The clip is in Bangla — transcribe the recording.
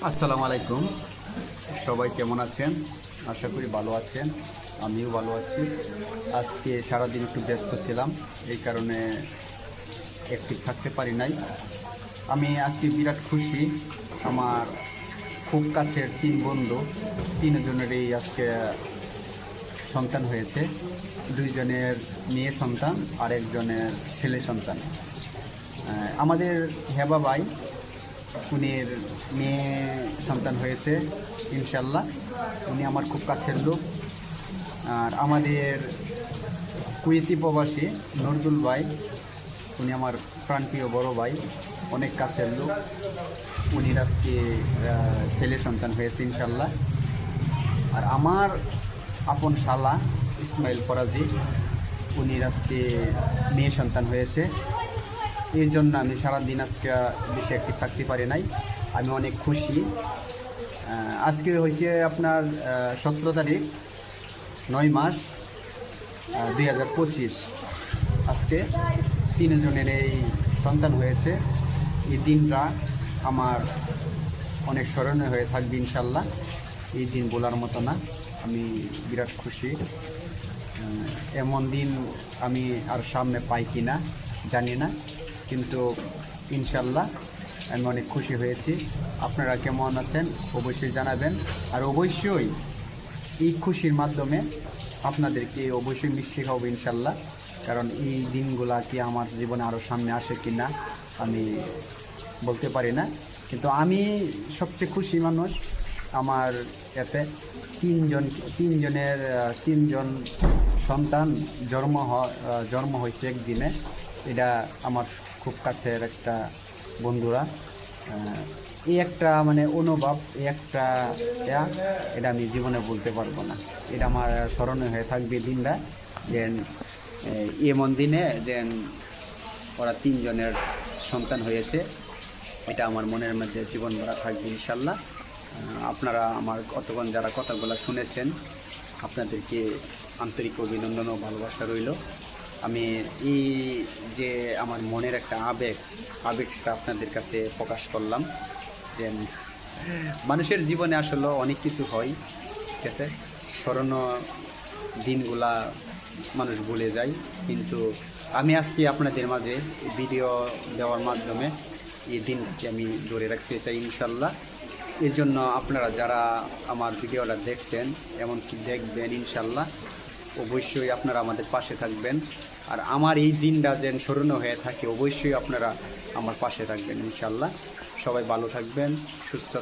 আসসালামু আলাইকুম। সবাই কেমন আছেন? আশা করি ভালো আছেন। আমিও ভালো আছি। আজকে সারাদিন একটু ব্যস্ত ছিলাম, এই কারণে অ্যাক্টিভ থাকতে পারি নাই। আমি আজকে বিরাট খুশি। আমার খুব কাছের 3 বন্ধু, 3জনেরই আজকে সন্তান হয়েছে। 2জনের মেয়ে সন্তান আর 1জনের ছেলে সন্তান। আমাদের হেবা ভাই, উনির মেয়ে সন্তান হয়েছে ইনশাল্লাহ। উনি আমার খুব কাছের লোক। আর আমাদের কুয়েতি প্রবাসী নজরুল ভাই, উনি আমার প্রাণপ্রিয় বড় ভাই, অনেক কাছের লোক। উনির আজকে ছেলে সন্তান হয়েছে ইনশাল্লাহ। আর আমার আপন শালা ইসমাইল ফরাজি, উনির আজকে মেয়ে সন্তান হয়েছে। এই জন্য আমি সারাদিন আজকে বেশি একটি থাকতে পারি নাই। আমি অনেক খুশি। আজকে হয়েছে আপনার 17 তারিখ, 9 মাস 2025। আজকে 3জনের এই সন্তান হয়েছে। এই দিনটা আমার অনেক স্মরণীয় হয়ে থাকবে ইনশাল্লাহ। এই দিন বলার মতো না। আমি বিরাট খুশি। এমন দিন আমি আর সামনে পাই কি না জানি না, কিন্তু ইনশাল্লাহ আমি অনেক খুশি হয়েছি। আপনারা কেমন আছেন অবশ্যই জানাবেন। আর অবশ্যই এই খুশির মাধ্যমে আপনাদেরকে অবশ্যই মিষ্টি খাবো ইনশাল্লাহ। কারণ এই দিনগুলা কি আমার জীবনে আরও সামনে আসে কি না আমি বলতে পারি না, কিন্তু আমি সবচেয়ে খুশি মানুষ। আমার এতে তিনজন সন্তান জন্ম হয়েছে একদিনে। এটা আমার খুব কাছের একটা বন্ধুরা। এই একটা মানে অনুভব, এই একটা এটা আমি জীবনে বলতে পারবো না। এটা আমার স্মরণীয় হয়ে থাকবে দিনটা, যে এমন দিনে যে ওরা 3জনের সন্তান হয়েছে। এটা আমার মনের মধ্যে জীবন ভরা থাকবে ইনশাল্লাহ। আপনারা আমার কতক্ষণ যারা কথাগুলো শুনেছেন, আপনাদেরকে আন্তরিক অভিনন্দন ও ভালোবাসা রইল। আমি এই যে আমার মনের একটা আবেগটা আপনাদের কাছে প্রকাশ করলাম। যে মানুষের জীবনে আসলে অনেক কিছু হয়, ঠিক আছে, স্মরণীয় দিনগুলা মানুষ ভুলে যায়, কিন্তু আমি আজকে আপনাদের মাঝে ভিডিও দেওয়ার মাধ্যমে এই দিনটাকে আমি ধরে রাখতে চাই ইনশাল্লাহ। এর জন্য আপনারা যারা আমার ভিডিওটা দেখছেন, এমনকি দেখবেন ইনশাল্লাহ, অবশ্যই আপনারা আমাদের পাশে থাকবেন। আর আমার এই দিনটা যেন স্মরণীয় হয়ে থাকে, অবশ্যই আপনারা আমার পাশে থাকবেন ইনশাল্লাহ। সবাই ভালো থাকবেন, সুস্থ